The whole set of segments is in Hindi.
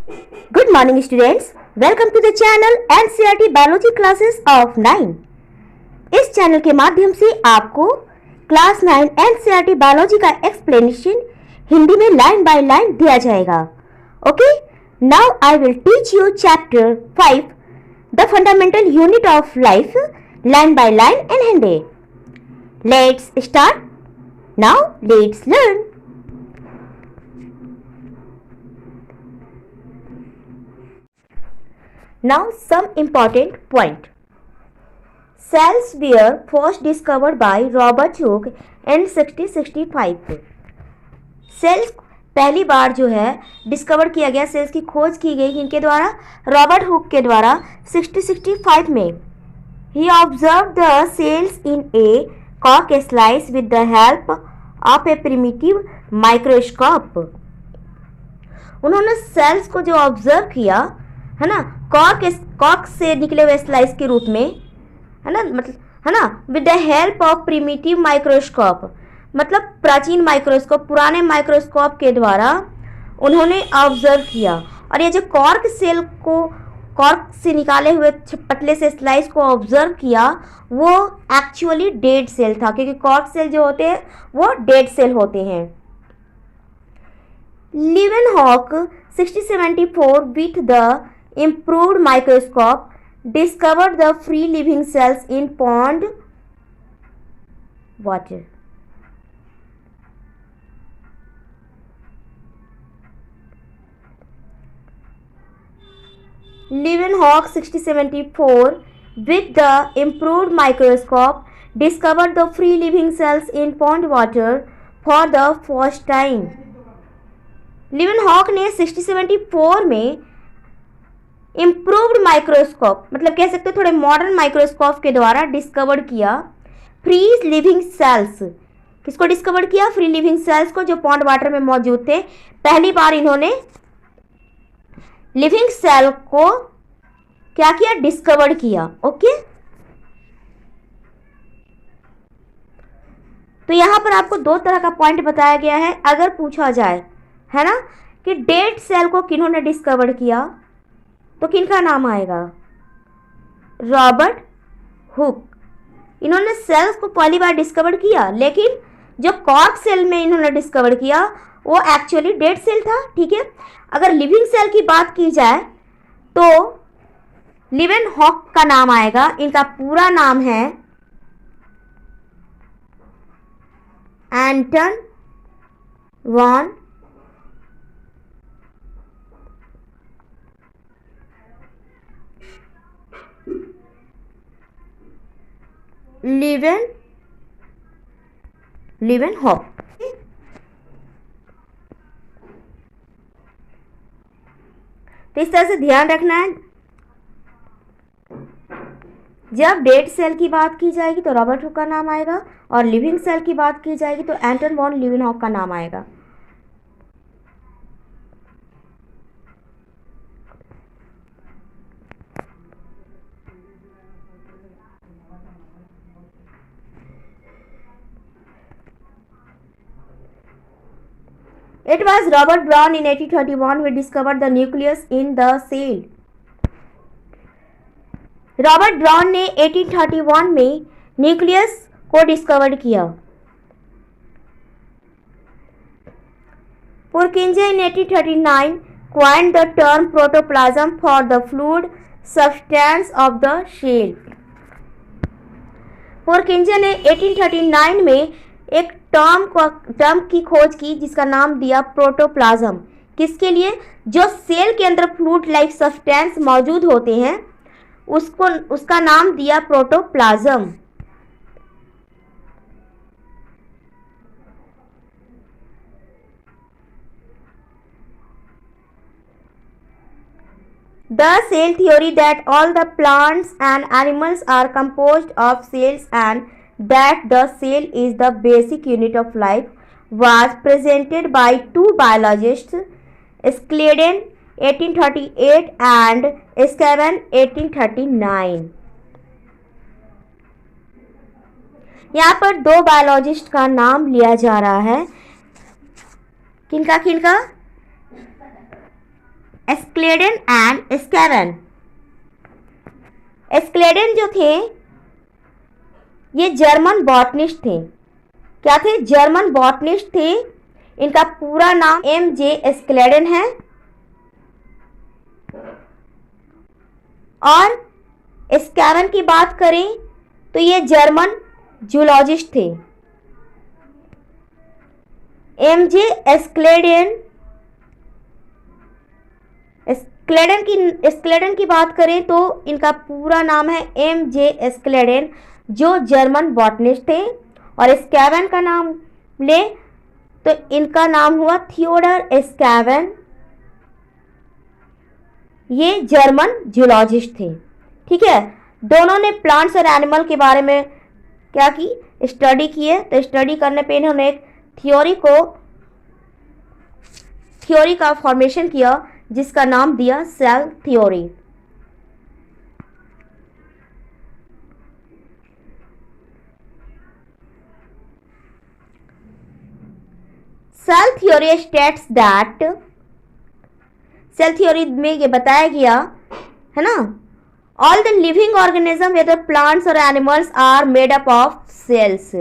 Good morning students. Welcome to the channel NCERT Biology classes of 9. इस चैनल के माध्यम से आपको क्लास 9 NCERT बायोलॉजी का एक्सप्लेनेशन हिंदी में लाइन बाय लाइन दिया जाएगा. Okay, now I will teach you chapter 5 the fundamental unit of life line by line in Hindi. Let's start. Now let's learn. Now some important point. Cells were first discovered by Robert Hooke in 1665. Sales पहली बार जो है डिस्कवर किया गया, सेल्स की खोज की गई किनके द्वारा? रॉबर्ट हुक के द्वारा 1665 में. He observed the cells in a cork slice with the help of a primitive microscope. उन्होंने सेल्स को जो ऑब्जर्व किया है ना, कॉर्क से निकले हुए स्लाइस के रूप में, है ना, मतलब है ना, with the help of primitive microscope, मतलब प्राचीन माइक्रोस्कोप, पुराने माइक्रोस्कोप के द्वारा उन्होंने ऑब्जर्व किया. और ये जो कॉर्क सेल को, कॉर्क से निकाले हुए पतले से स्लाइस को ऑब्जर्व किया, वो एक्चुअली डेड सेल था, क्योंकि कॉर्क सेल जो होते हैं वो डेड सेल होते हैं. Leeuwenhoek 1674 with the improved microscope discovered the free living cells in pond water. Leeuwenhoek 1674 with the improved microscope discovered the free living cells in pond water for the first time. Leeuwenhoek ने 1674 में इम्प्रूव्ड माइक्रोस्कोप, मतलब कह सकते हो थोड़े मॉडर्न माइक्रोस्कोप के द्वारा डिस्कवर किया फ्री लिविंग सेल्स. किसको डिस्कवर किया? फ्री लिविंग सेल्स को, जो पॉन्ड वाटर में मौजूद थे. पहली बार इन्होंने लिविंग सेल को क्या किया? डिस्कवर किया. ओके, तो यहां पर आपको दो तरह का पॉइंट बताया गया है. अगर पूछा जाए, है ना, कि डेड सेल को किन्होंने डिस्कवर किया, तो किनका नाम आएगा? Robert Hooke. इन्होंने सेल्स को पहली बार डिस्कवर किया, लेकिन जो कॉर्क सेल में इन्होंने डिस्कवर किया वो एक्चुअली डेड सेल था. ठीक है. अगर लिविंग सेल की बात की जाए तो लीवेनहॉक का नाम आएगा. इनका पूरा नाम है एंटन वॉन लीवेनहॉक. तो इस तरह से ध्यान रखना है, जब डेड सेल की बात की जाएगी तो रॉबर्ट हुक का नाम आएगा, और लिविंग सेल की बात की जाएगी तो एंटन वॉन लीवेनहॉक का नाम आएगा. It was Robert Brown in 1831 who discovered the nucleus in the cell. Robert brown ने 1831 में न्यूक्लियस को डिस्कवर किया. पुरकिंजे in 1839 coined the term protoplasm for the fluid substance of the cell. पुरकिंजे ने 1839 में एक टर्म की खोज की जिसका नाम दिया प्रोटोप्लाज्म. किसके लिए? जो सेल के अंदर फ्लूइड लाइक सब्सटेंस मौजूद होते हैं, उसका नाम दिया protoplasm. The cell theory that all the plants and animals are composed of cells and that the cell is the basic unit of life was presented by two biologists, Scladen 1838 and Scaven 1839. यहाँ पर दो बायोलॉजिस्ट का नाम लिया जा रहा है. किनका किनका? एस्क्लेडन एंड स्कैवन। एस्क्लेडन जो थे ये जर्मन बॉटनिस्ट थे। क्या थे? जर्मन बॉटनिस्ट थे। इनका पूरा नाम M.J. एस्क्लेडन है। और स्कैवन की बात करें तो ये जर्मन जूलॉजिस्ट थे। M.J. एस्क्लेडन एस्क्लेडन की बात करें तो इनका पूरा नाम है M.J. एस्क्लेडन, जो जर्मन बॉटनिस्ट थे। और स्कैवन का नाम ले तो इनका नाम हुआ थियोडर स्कैवन, ये जर्मन जूलॉजिस्ट थे। ठीक है, दोनों ने प्लांट्स और एनिमल के बारे में क्या की? स्टडी किए। तो स्टडी करने पे इन्होंने एक थ्योरी का फॉर्मेशन किया जिसका नाम दिया cell theory. Cell theory states that, cell theory में ये बताया गया है ना, all the living organism whether plants और animals are made up of cells.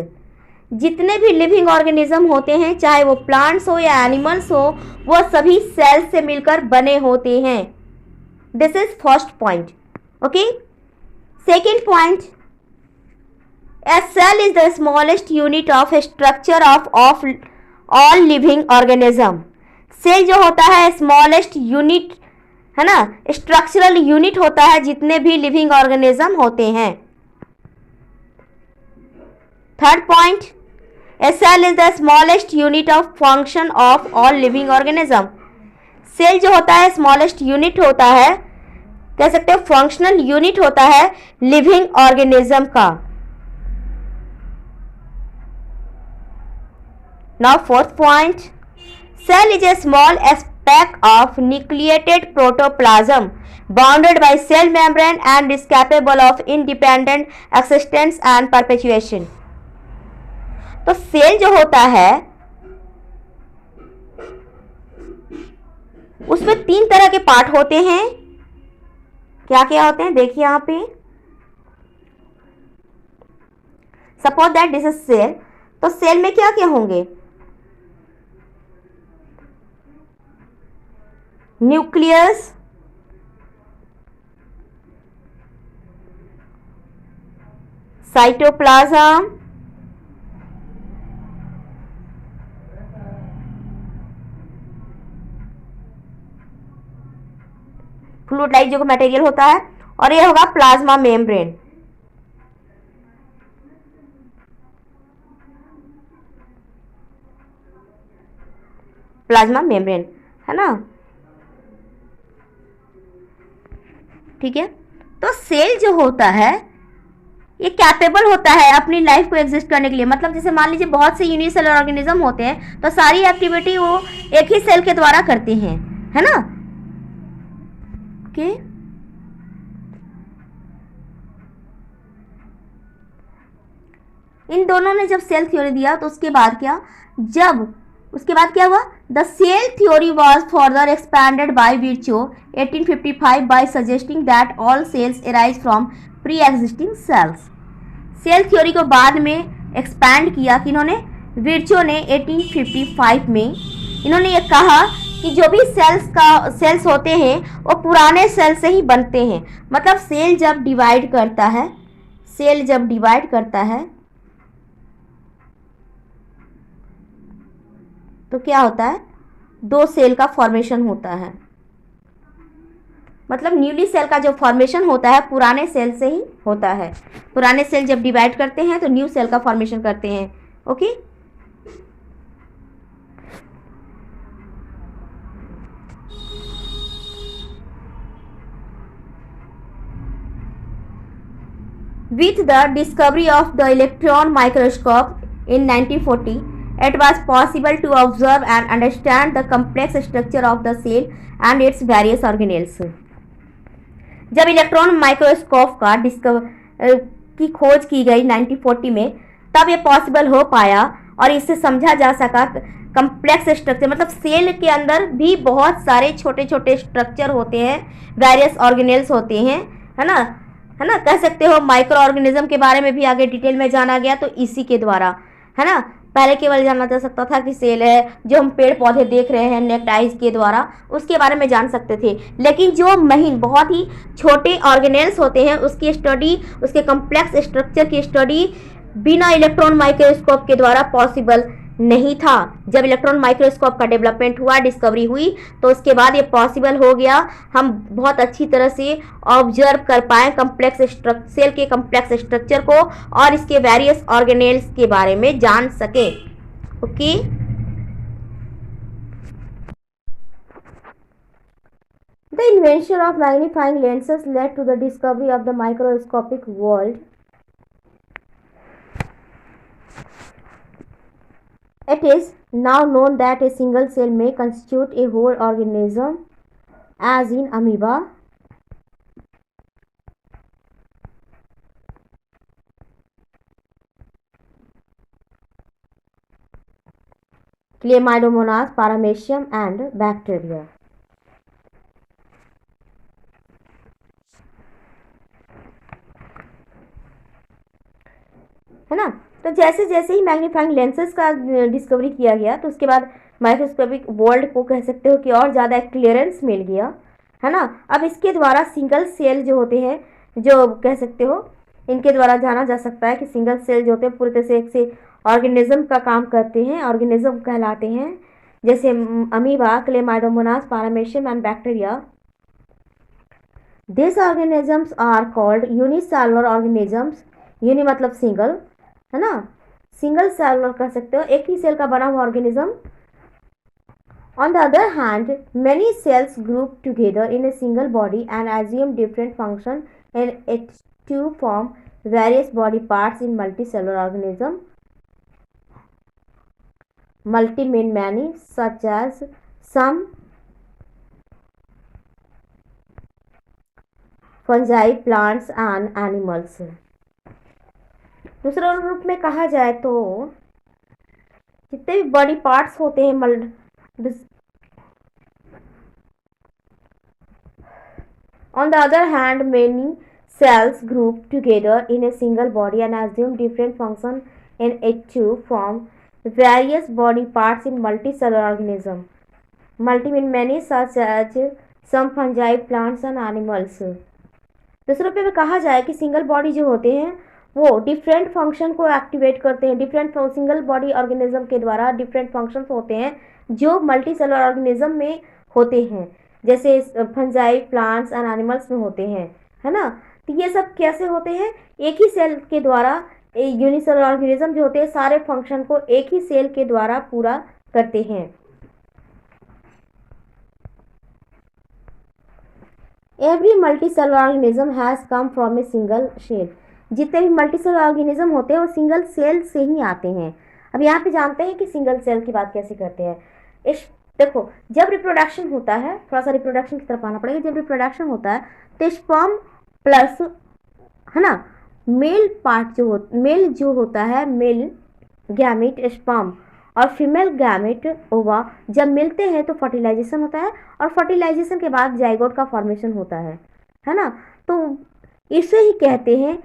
जितने भी लिविंग ऑर्गेनिज्म होते हैं, चाहे वो प्लांट्स हो या एनिमल्स हो, वो सभी सेल्स से मिलकर बने होते हैं। This is first point. Okay, second point, a cell is the smallest unit of structure of all living organism. Cell जो होता है स्मॉलेस्ट यूनिट है ना, स्ट्रक्चरल यूनिट होता है जितने भी लिविंग ऑर्गेनिज्म होते हैं। Third point, a cell is the smallest unit of function of all living organism. Cell जो होता है स्मॉलेस्ट यूनिट होता है, कह सकते हो फंक्शनल यूनिट होता है लिविंग ऑर्गेनिज्म का। Now fourth point, cell is a small speck of nucleated protoplasm bounded by cell membrane and is capable of independent existence and perpetuation। तो सेल जो होता है उसमें 3 तरह के पार्ट होते हैं। क्या क्या होते हैं देखिए यहाँ पे। Suppose that this is cell, तो सेल में क्या क्या होंगे? न्यूक्लियस, साइटोप्लाज्म, फ्लूइड लाइक जो मटेरियल होता है, और ये होगा प्लाज्मा मेम्ब्रेन। प्लाज्मा मेम्ब्रेन है ना, ठीक है। तो सेल जो होता है ये कैपेबल होता है अपनी लाइफ को एग्जिस्ट करने के लिए। मतलब जैसे मान लीजिए बहुत से यूनिसेलुलर ऑर्गेनिज्म होते हैं, तो सारी एक्टिविटी वो एक ही सेल के द्वारा करते हैं, है ना। ओके, इन दोनों ने जब सेल थ्योरी दिया तो उसके बाद क्या हुआ? The cell theory was further expanded by Virchow 1855 by suggesting that all cells arise from pre existing cells. Cell theory को बाद में एक्सपैंड किया कि इन्होंने, विर्चो ने 1855 में इन्होंने ये कहा कि जो भी सेल्स होते हैं वो पुराने सेल से ही बनते हैं। मतलब सेल जब डिवाइड करता है तो क्या होता है? 2 सेल का फॉर्मेशन होता है। मतलब न्यूली सेल का जो फॉर्मेशन होता है पुराने सेल से ही होता है। पुराने सेल जब डिवाइड करते हैं तो न्यू सेल का फॉर्मेशन करते हैं। Okay, with the discovery of the electron microscope in 1940, it was possible to observe and understand the complex structure of the cell and its various organelles। जब इलेक्ट्रॉन माइक्रोस्कोप की खोज की गई 1940 में, तब ये पॉसिबल हो पाया और इससे समझा जा सका कम्प्लेक्स स्ट्रक्चर, मतलब सेल के अंदर भी बहुत सारे छोटे छोटे स्ट्रक्चर होते हैं, वेरियस ऑर्गेनेल्स होते हैं, है ना, है ना, कह सकते हो। माइक्रो ऑर्गेनिज्म के बारे में भी आगे डिटेल में जाना गया तो इसी के द्वारा, है ना। पहले केवल जाना जा सकता था कि सेल है, जो हम पेड़ पौधे देख रहे हैं नेक्टाइज के द्वारा, उसके बारे में जान सकते थे। लेकिन जो महीन बहुत ही छोटे ऑर्गेनेल्स होते हैं उसकी स्टडी, उसके कम्प्लेक्स स्ट्रक्चर की स्टडी बिना इलेक्ट्रॉन माइक्रोस्कोप के द्वारा पॉसिबल नहीं था। जब इलेक्ट्रॉन माइक्रोस्कोप का डेवलपमेंट हुआ, डिस्कवरी हुई, तो उसके बाद ये पॉसिबल हो गया, हम बहुत अच्छी तरह से ऑब्जर्व कर पाए सेल के कम्प्लेक्स स्ट्रक्चर को और इसके वेरियस ऑर्गेनेल्स के बारे में जान सके। Okay, the invention of magnifying lenses led to the discovery of the microscopic world. It is now known that a single cell may constitute a whole organism, as in amoeba, Chlamydomonas, Paramecium and bacteria. है ना। तो जैसे जैसे ही मैग्नीफाइंग लेंसेज का डिस्कवरी किया गया तो उसके बाद माइक्रोस्कोपिक वर्ल्ड को कह सकते हो कि और ज़्यादा क्लियरेंस मिल गया, है ना। अब इसके द्वारा सिंगल सेल जो होते हैं, जो कह सकते हो, इनके द्वारा जाना जा सकता है कि सिंगल सेल जो होते हैं पूरी तरह से एक से ऑर्गेनिज्म का काम करते हैं, ऑर्गेनिज्म कहलाते हैं, जैसे amoeba, chlamydomonas, paramecium and bacteria. This organisms are called unicellular organisms. Uni मतलब सिंगल, है ना, सिंगल सेलुलर कह सकते हो, एक ही सेल का बना हुआ organism. On the other hand, many cells group together in a single body and assume different function and it to form various body parts in multicellular organism. Multi mean many, such as some fungi, plants and animals. दूसरे रूप में कहा जाए तो जितने भी बॉडी पार्ट्स होते हैं On the other hand, many cells group together in a single body and assume different function in it to form various body parts in multicellular organism. Multi mean many, such as some fungi, plants and animals. दूसरे रूप में कहा जाए कि सिंगल बॉडी जो होते हैं वो डिफरेंट फंक्शन को एक्टिवेट करते हैं। डिफरेंट सिंगल बॉडी ऑर्गेनिज्म के द्वारा डिफरेंट फंक्शंस होते हैं जो मल्टी सेलुलर ऑर्गेनिज्म में होते हैं, जैसे फंजाई, प्लांट्स एंड एनिमल्स में होते हैं, है ना। तो ये सब कैसे होते हैं, एक ही सेल के द्वारा यूनिसेलुलर ऑर्गेनिज्म जो होते हैं सारे फंक्शन को एक ही सेल के द्वारा पूरा करते हैं। Every multi cellular organism has come from a single cell. जितने भी मल्टीसेलुलर ऑर्गेनिज्म होते हैं वो सिंगल सेल से ही आते हैं। अब यहाँ पे जानते हैं कि सिंगल सेल की बात कैसे करते हैं। इस देखो, जब रिप्रोडक्शन होता है, थोड़ा सा रिप्रोडक्शन की तरफ आना पड़ेगा। जब रिप्रोडक्शन होता है तो स्पर्म प्लस, है ना, मेल पार्ट मेल जो होता है, मेल गैमेट स्पर्म और फीमेल गैमेट ओवा, जब मिलते हैं तो फर्टिलाइजेशन होता है और फर्टिलाइजेशन के बाद जाइगोट का फॉर्मेशन होता है ना। तो इसे ही कहते हैं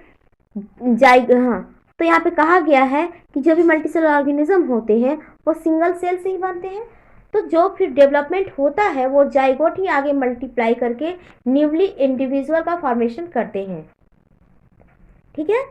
हाँ, तो यहाँ पे कहा गया है कि जो भी मल्टीसेलुलर ऑर्गेनिज्म होते हैं वो सिंगल सेल से ही बनते हैं। तो जो फिर डेवलपमेंट होता है वो जाइगोट ही आगे मल्टीप्लाई करके न्यूली इंडिविजुअल का फॉर्मेशन करते हैं, ठीक है।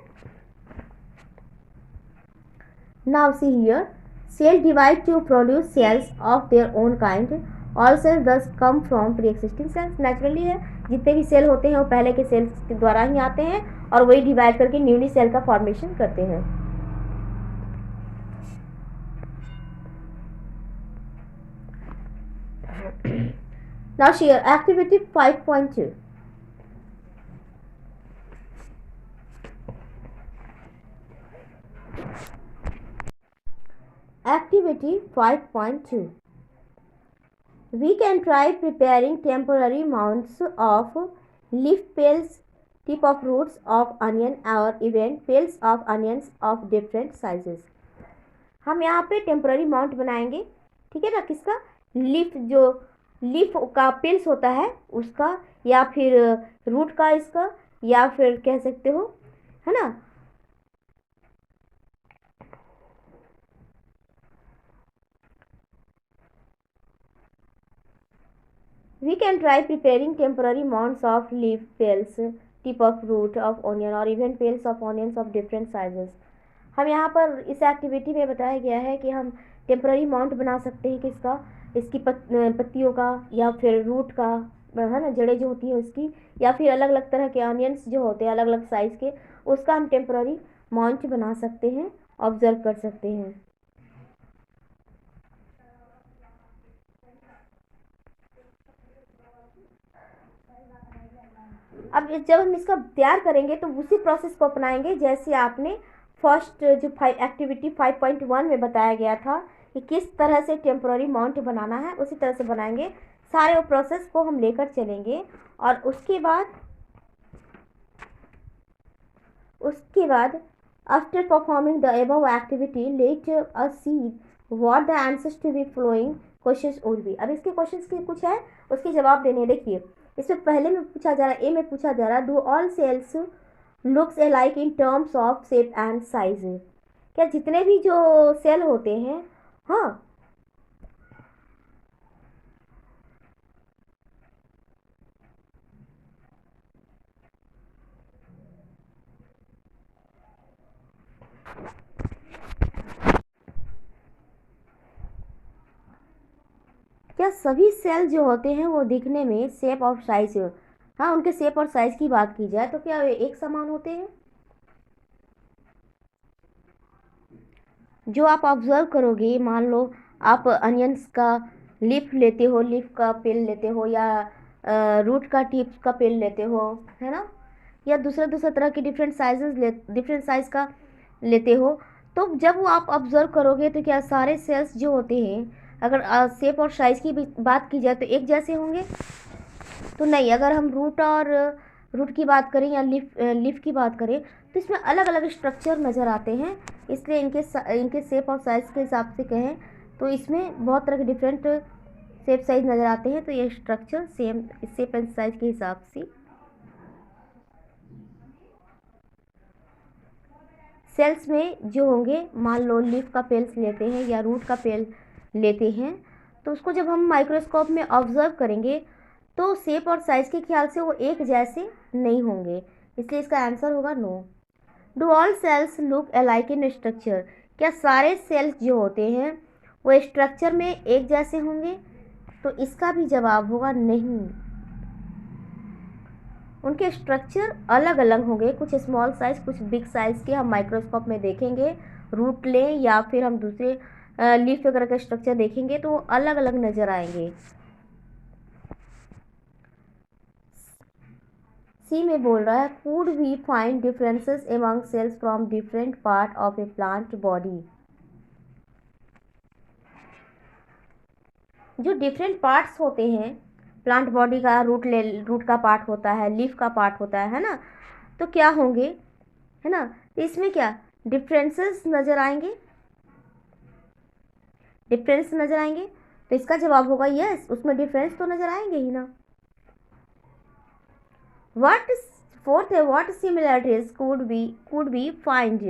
Now see here, cell divide to produce cells of their own kind. All cells thus come from pre existing cells. Naturally है, जितने भी सेल होते हैं वो पहले के सेल्स के द्वारा ही आते हैं और वही डिवाइड करके न्यूली सेल का फॉर्मेशन करते हैं। Now share activity 5.2. Activity 5.2. We can try preparing temporary mounds of leaf peels, tip of roots of onion or even peels of onions of different sizes. हम यहाँ पे टेम्पररी माउंट बनाएंगे, ठीक है ना, किसका, लीफ, जो लीफ का पिल्स होता है उसका, या फिर रूट का इसका, या फिर कह सकते हो, है ना। We can try preparing temporary mounds of leaf peels, tip of root of onion or even peels of onions of different sizes. हम यहाँ पर इस एक्टिविटी में बताया गया है कि हम टेम्पररी माउंट बना सकते हैं किसका, इसकी पत्तियों का, या फिर रूट का, है ना, जड़ें जो होती हैं उसकी, या फिर अलग अलग तरह के ऑनियंस जो होते हैं अलग अलग साइज़ के, उसका हम टेम्पररी माउंट बना सकते हैं, ऑब्जर्व कर सकते हैं। अब जब हम इसका तैयार करेंगे तो उसी प्रोसेस को अपनाएंगे जैसे आपने फर्स्ट जो एक्टिविटी 5.1 में बताया गया था कि किस तरह से टेम्पररी माउंट बनाना है, उसी तरह से बनाएंगे। सारे प्रोसेस को हम लेकर चलेंगे और उसके बाद after performing the above activity let us see what the answers to be following questions would be. अब इसके क्वेश्चंस के कुछ है, उसके जवाब देने। देखिए इसमें पहले में पूछा जा रहा है, ए में पूछा जा रहा है, do all cells looks alike in terms of shape and size. क्या जितने भी जो सेल होते हैं, हाँ, क्या सभी सेल जो होते हैं वो दिखने में शेप और साइज, हाँ, उनके शेप और साइज की बात की जाए तो क्या वे एक समान होते हैं। जो आप ऑब्जर्व करोगे, मान लो आप अनियंस का लीफ लेते हो, लीफ का पेल लेते हो, या रूट का टिप्स का पेल लेते हो, है ना, या दूसरा दूसरा तरह के डिफरेंट साइज का लेते हो, तो जब वो आप ऑब्जर्व करोगे तो क्या सारे सेल्स जो होते हैं, अगर शेप और साइज की भी बात की जाए तो एक जैसे होंगे तो नहीं। अगर हम रूट की बात करें या लीफ की बात करें तो इसमें अलग अलग स्ट्रक्चर नज़र आते हैं, इसलिए इनके शेप और साइज़ के हिसाब से कहें तो इसमें बहुत तरह के डिफरेंट शेप साइज नज़र आते हैं, तो ये structure same shape and size के हिसाब से सेल्स में जो होंगे। मान लो लीफ का पेल्स लेते हैं या रूट का पेल लेते हैं, तो उसको जब हम माइक्रोस्कोप में ऑब्जर्व करेंगे तो शेप और साइज के ख्याल से वो एक जैसे नहीं होंगे, इसलिए इसका आंसर होगा no. Do all cells look alike in structure. क्या सारे सेल्स जो होते हैं वो स्ट्रक्चर में एक जैसे होंगे, तो इसका भी जवाब होगा नहीं। उनके स्ट्रक्चर अलग अलग होंगे, कुछ स्मॉल साइज कुछ बिग साइज के हम माइक्रोस्कोप में देखेंगे, रूट लें या फिर हम दूसरे लीफ वगैरह का स्ट्रक्चर देखेंगे तो अलग अलग नज़र आएंगे। सी में बोल रहा है, could we find differences among cells from different part of a plant body. जो डिफरेंट पार्ट्स होते हैं प्लांट बॉडी का, रूट का पार्ट होता है, लीफ का पार्ट होता है ना, तो क्या होंगे, है ना, तो इसमें क्या डिफरेंसेस नज़र आएंगे, डिफरेंस नज़र आएंगे, तो इसका जवाब होगा यस, उसमें डिफरेंस तो नज़र आएंगे ही ना। व्हाट फोर्थ है, what similarities could be find.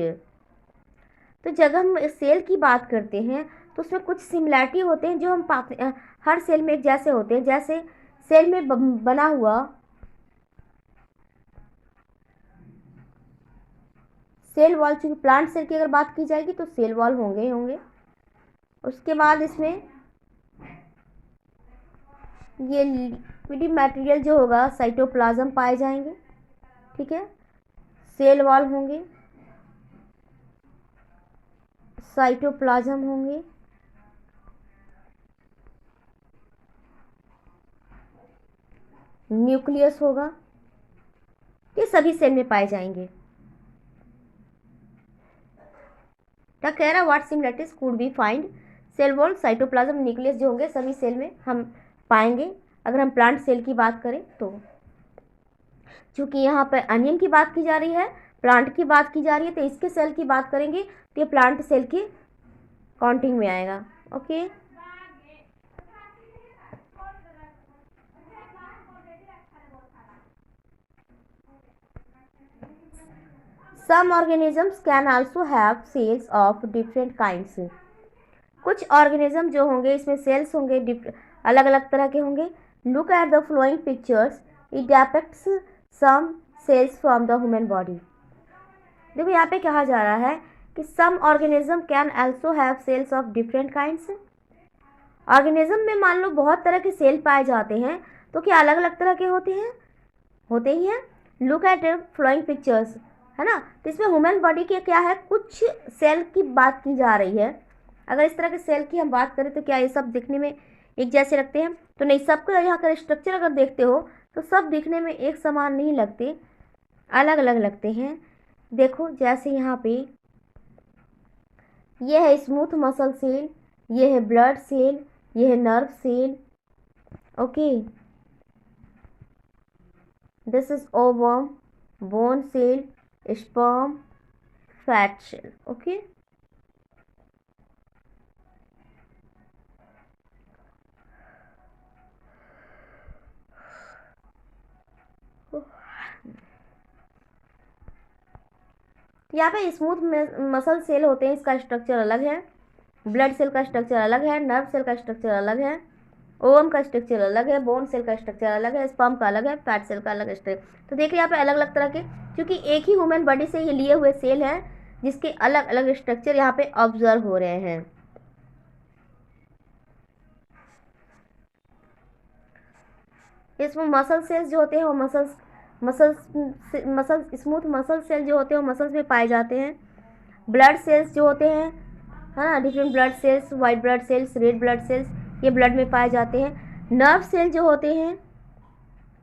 तो जब हम सेल की बात करते हैं तो उसमें कुछ सिमिलैरिटी होते हैं जो हम पाते हैं, हर सेल में एक जैसे होते हैं। जैसे सेल में बना हुआ सेल वॉल, चूँकि प्लांट सेल की अगर बात की जाएगी तो सेल वॉल होंगे। उसके बाद इसमें ये लिपिड मटेरियल जो होगा साइटोप्लाज्म पाए जाएंगे, ठीक है, सेल वॉल होंगे, साइटोप्लाज्म होंगे, न्यूक्लियस होगा, ये सभी सेल में पाए जाएंगे। क्या कह रहा है, what similarities could be find, cell wall, cytoplasm, nucleus जो होंगे सभी सेल में हम पाएंगे अगर हम प्लांट सेल की बात करें तो। चूँकि यहाँ पर अनियन की बात की जा रही है, प्लांट की बात की जा रही है, तो इसके सेल की बात करेंगे तो ये प्लांट सेल के काउंटिंग में आएगा। Okay, some organisms can also have cells of different kinds. कुछ ऑर्गेनिज्म जो होंगे इसमें सेल्स होंगे अलग अलग तरह के होंगे। Look at the following pictures, it depicts some cells from the human body. देखो यहाँ पे कहा जा रहा है कि some organism can also have cells of different kinds. Organism में मान लो बहुत तरह के सेल पाए जाते हैं, तो क्या अलग अलग तरह के होते हैं? होते ही हैं। लुक एट फ्लोइंग पिक्चर्स, है ना, तो इसमें ह्यूमन बॉडी के क्या है, कुछ सेल की बात की जा रही है। अगर इस तरह के सेल की हम बात करें तो क्या ये सब दिखने में एक जैसे लगते हैं? तो नहीं, सबका यहाँ का स्ट्रक्चर अगर देखते हो तो सब दिखने में एक समान नहीं लगते, अलग अलग लगते हैं। देखो जैसे यहाँ पे ये है स्मूथ मसल सेल, ये है ब्लड सेल, ये है nerve cell. Okay, this is ovum, bone cell, sperm, fat cell. Okay, यहाँ पे स्मूथ मसल सेल होते हैं, इसका स्ट्रक्चर अलग है। ब्लड सेल का स्ट्रक्चर अलग है, नर्व सेल का स्ट्रक्चर अलग है, ओवम का स्ट्रक्चर अलग है, बोन सेल का स्ट्रक्चर अलग है, स्पर्म का अलग है, फैट सेल का अलग स्ट्रक्चर। तो देखिए यहाँ पे अलग अलग तरह के, क्योंकि एक ही ह्यूमन बॉडी से ये लिए हुए सेल हैं जिसके अलग अलग स्ट्रक्चर यहाँ पे ऑब्जर्व हो रहे हैं। इसमें मसल सेल्स जो होते हैं वो मसल स्मूथ मसल सेल जो होते हैं वो मसल्स में पाए जाते हैं। ब्लड सेल्स जो होते हैं, है ना, different blood cells, white blood cells, red blood cells, ये ब्लड में पाए जाते हैं। नर्व सेल जो होते हैं,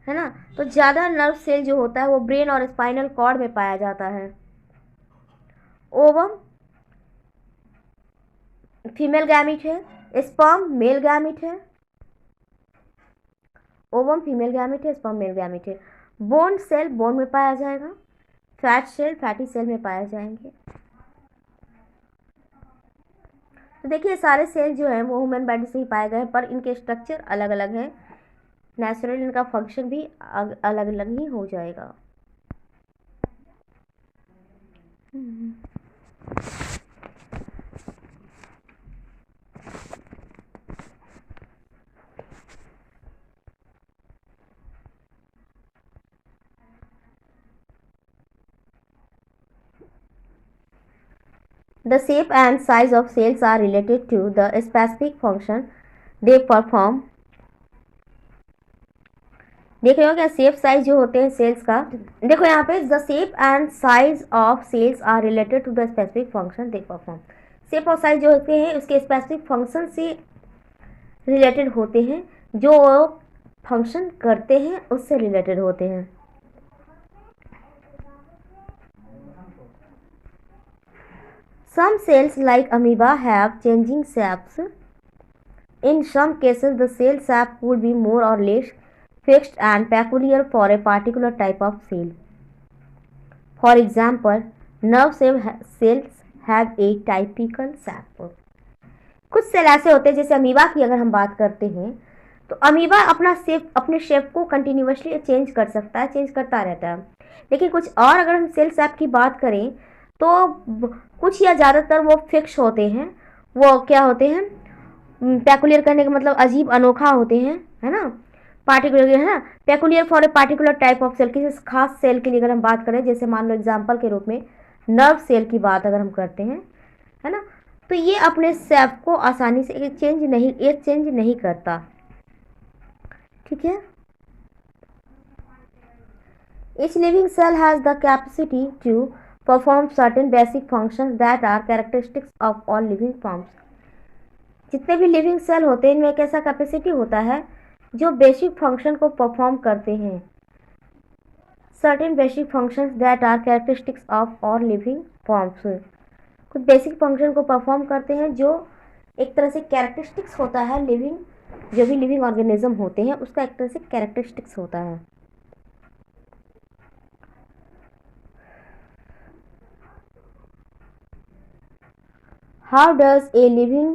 है ना, तो ज़्यादा नर्व सेल जो होता है वो ब्रेन और स्पाइनल कॉर्ड में पाया जाता है। ओवम फीमेल गैमिट है, स्पर्म मेल गैमिट है। ओवम फीमेल गैमिट है, स्पर्म मेल गैमिट है। बोन सेल बोन में पाया जाएगा, फैट सेल फैटी सेल में पाए जाएंगे। तो देखिए सारे सेल जो हैं वो ह्यूमन बॉडी से ही पाए गए हैं, पर इनके स्ट्रक्चर अलग अलग हैं। नेचुरल इनका फंक्शन भी अलग अलग ही हो जाएगा। The shape and size of cells are related to the specific function they perform। देख रहे हो क्या, शेप साइज जो होते हैं सेल्स का, देखो यहाँ पे the shape and size of cells are related to the specific function they perform. Shape और साइज जो होते हैं उसके स्पेसिफिक फंक्शन से रिलेटेड होते हैं, जो फंक्शन करते हैं उससे रिलेटेड होते हैं। Some cells like amoeba have changing shapes. In some cases, the cell shape could be more or less fixed and peculiar for a particular type of cell. For example, nerve cells have a typical shape. कुछ सेल ऐसे होते हैं, जैसे अमीबा की अगर हम बात करते हैं तो अमीबा अपने शेप को कंटिन्यूसली चेंज कर सकता है, चेंज करता रहता है। लेकिन कुछ और अगर हम सेल शेप की बात करें तो कुछ या ज़्यादातर वो फिक्स होते हैं। वो क्या होते हैं, पैकुलियर करने का मतलब अजीब अनोखा होते हैं, है ना, पार्टिकुलर, है ना, peculiar for a particular type of cell. किसी खास सेल के लिए अगर हम बात करें, जैसे मान लो एग्जांपल के रूप में नर्व सेल की बात अगर हम करते हैं, है ना, तो ये अपने शेप को आसानी से चेंज नहीं करता। ठीक है, each living cell has the capacity to perform certain basic functions that are characteristics of all living forms। जितने भी लिविंग सेल होते हैं इनमें एक ऐसा कैपेसिटी होता है जो बेसिक फंक्शन को परफॉर्म करते हैं। Certain basic functions that are characteristics of all living forms. कुछ बेसिक फंक्शन को परफॉर्म करते हैं जो एक तरह से कैरेक्टरिस्टिक्स होता है, लिविंग जो भी लिविंग ऑर्गेनिज्म होते हैं उसका एक तरह से कैरेक्टरिस्टिक्स होता है। How does a living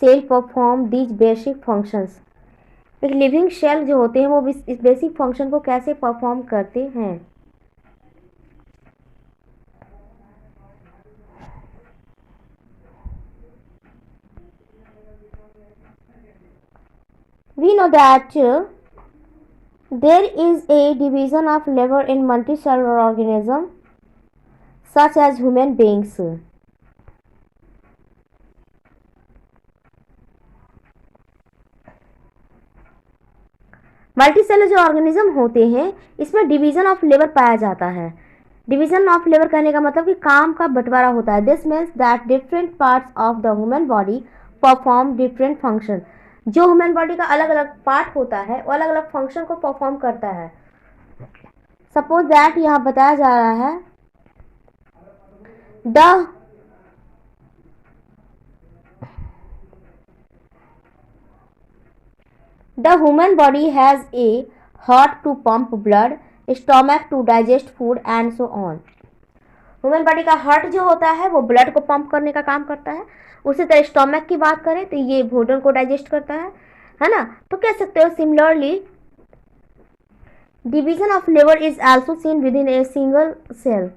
cell perform these basic functions. एक लिविंग सेल जो होते हैं वो इस बेसिक फंक्शन को कैसे परफॉर्म करते हैं। We know that there is a division of labor in multicellular organisms such as human beings. Multicellular जो ऑर्गेनिज्म होते हैं इसमें डिवीजन ऑफ लेबर पाया जाता है। डिवीजन ऑफ लेबर कहने का मतलब कि काम का बंटवारा होता है। This means that different parts of the human body perform different function. जो ह्यूमन बॉडी का अलग अलग पार्ट होता है वो अलग अलग फंक्शन को परफॉर्म करता है। सपोज दैट यहाँ बताया जा रहा है The human body has a heart to pump blood, stomach to digest food and so on. Human body का हार्ट जो होता है वो ब्लड को पंप करने का काम करता है। उसी तरह स्टोमक की बात करें तो ये भोजन को डाइजेस्ट करता है ना। तो कह सकते हो similarly division of labour is also seen within a single cell.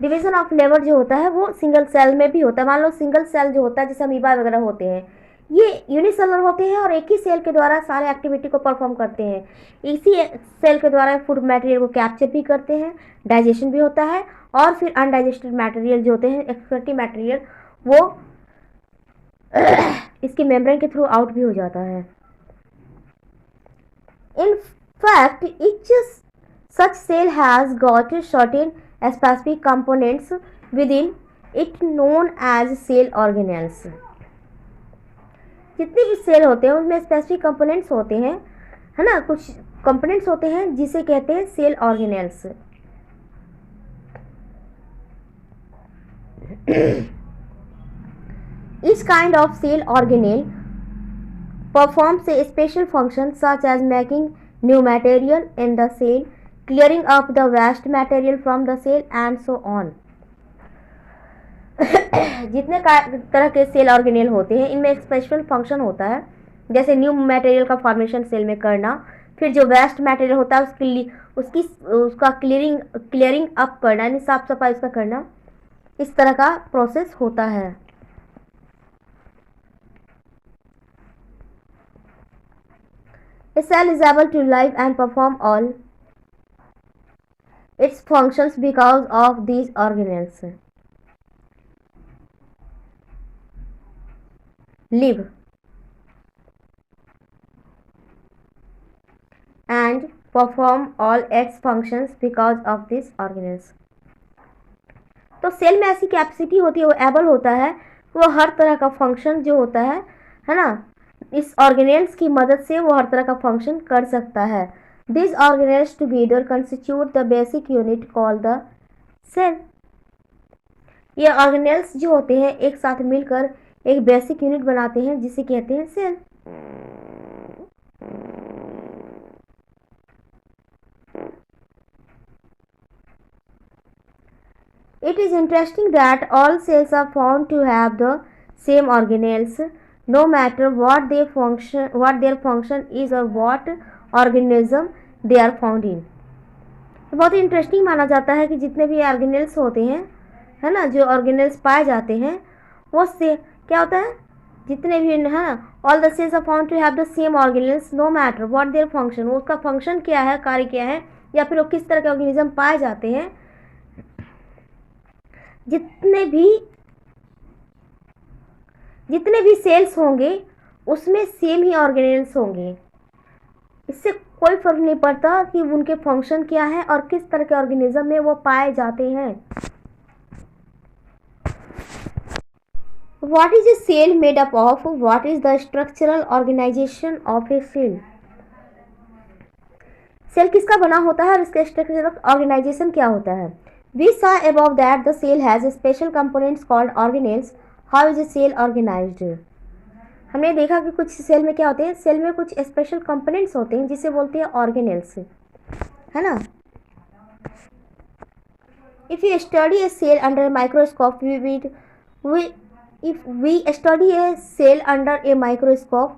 Division of labour जो होता है वो सिंगल सेल में भी होता है। मान लो सिंगल सेल जो होता है जैसे अमीबा वगैरह होते हैं ये यूनिसेलुलर होते हैं और एक ही सेल के द्वारा सारे एक्टिविटी को परफॉर्म करते हैं। इसी सेल के द्वारा फूड मटेरियल को कैप्चर भी करते हैं, डाइजेशन भी होता है और फिर अनडाइजेस्टेड मटेरियल जो होते हैं एक्सक्रीटरी मटेरियल वो इसके मेम्ब्रेन के थ्रू आउट भी हो जाता है। In fact each such cell has got certain specific components within it known as cell organelles. जितने भी सेल होते हैं उनमें स्पेसिफिक कंपोनेंट्स होते हैं, है ना। कुछ कंपोनेंट्स होते हैं जिसे कहते हैं cell organelles. Each kind of cell organelle performs a special function such as making new material in the cell, clearing up the waste material from the cell and so on. जितने तरह के सेल ऑर्गेनेल होते हैं इनमें एक स्पेशल फंक्शन होता है, जैसे न्यू मटेरियल का फॉर्मेशन सेल में करना, फिर जो वेस्ट मटेरियल होता है उसका क्लियरिंग अप करना यानी साफ सफाई उसका करना, इस तरह का प्रोसेस होता है। A cell is able to live and perform all its functions because of these organelles. Live and perform all its functions because of these organelles. तो सेल में ऐसी कैपेसिटी होती है, वो एबल होता है, वो हर तरह का फंक्शन जो होता है ना, इस ऑर्गेनेल्स की मदद से वो हर तरह का फंक्शन कर सकता है। This organelles together constitute the basic unit called the cell. ये ऑर्गेनेल्स जो होते हैं एक साथ मिलकर एक बेसिक यूनिट बनाते हैं जिसे कहते हैं cell. It is interesting that all cells are found to have the same organelles, no matter what their function is or what organism they are found in. बहुत ही इंटरेस्टिंग माना जाता है कि जितने भी ऑर्गेनेल्स होते हैं, है ना, जो ऑर्गेनेल्स पाए जाते हैं वो से क्या होता है, जितने भी है ना, all the cells are found to have the same organelles no matter what their function. वो उसका फंक्शन क्या है, कार्य क्या है, या फिर वो किस तरह के ऑर्गेनिज्म पाए जाते हैं। जितने भी सेल्स होंगे उसमें सेम ही ऑर्गेनेल्स होंगे। इससे कोई फर्क नहीं पड़ता कि उनके फंक्शन क्या है और किस तरह के ऑर्गेनिज्म में वो पाए जाते हैं। What is a cell made up of? What is the structural organization of a cell? Cell किसका बना होता है और इसका स्ट्रक्चरल ऑर्गेनाइजेशन क्या होता है। We saw above that the cell has special components called organelles. How is a cell organized? हमने देखा कि कुछ सेल में क्या होते हैं, सेल में कुछ स्पेशल कंपोनेंट्स होते हैं जिसे बोलते हैं ऑर्गेनेल्स, है ना। If you study a cell under a microscope, If we study a cell under a microscope,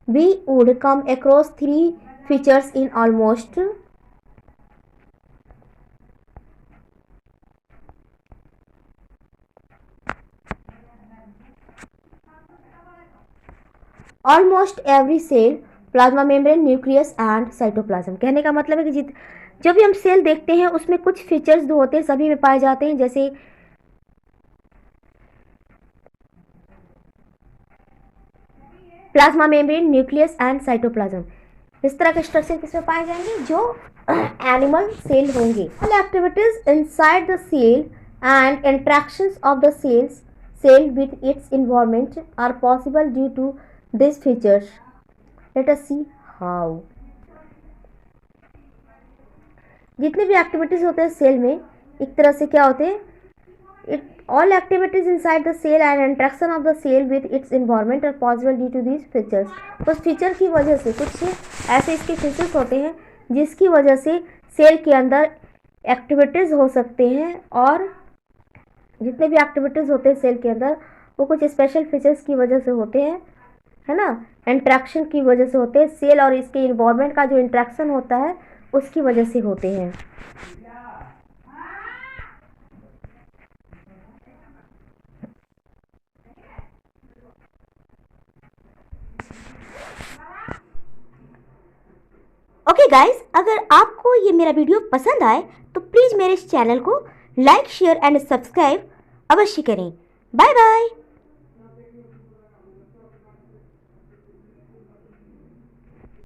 we would come across three features in almost every cell: plasma membrane, nucleus and cytoplasm. कहने का मतलब है कि जब भी हम सेल देखते हैं उसमें कुछ फीचर्स जो होते हैं सभी में पाए जाते हैं, जैसे plasma membrane, nucleus and cytoplasm. इस तरह के स्ट्रक्चर किसमें पाए जाएंगे? जो एनिमल सेल होंगे। All activities inside the cell and interactions of the cell with its environment are possible due to this features. Let us see how. जितने भी एक्टिविटीज होते हैं सेल में, एक तरह से क्या होते हैं? All activities inside the cell and interaction of the cell with its environment are possible due to these features। उस फीचर की वजह से, कुछ ऐसे इसके फीचर्स होते हैं जिसकी वजह से सेल के अंदर एक्टिविटीज़ हो सकते हैं, और जितने भी एक्टिविटीज़ होते हैं सेल के अंदर वो कुछ स्पेशल फीचर्स की वजह से होते हैं, है ना। इंट्रैक्शन की वजह से होते हैं, सेल और इसके इन्वायरमेंट का जो इंट्रैक्शन होता है उसकी वजह से होते हैं। ओके गाइस, अगर आपको ये मेरा वीडियो पसंद आए तो प्लीज़ मेरे इस चैनल को लाइक, शेयर एंड सब्सक्राइब अवश्य करें। Bye bye.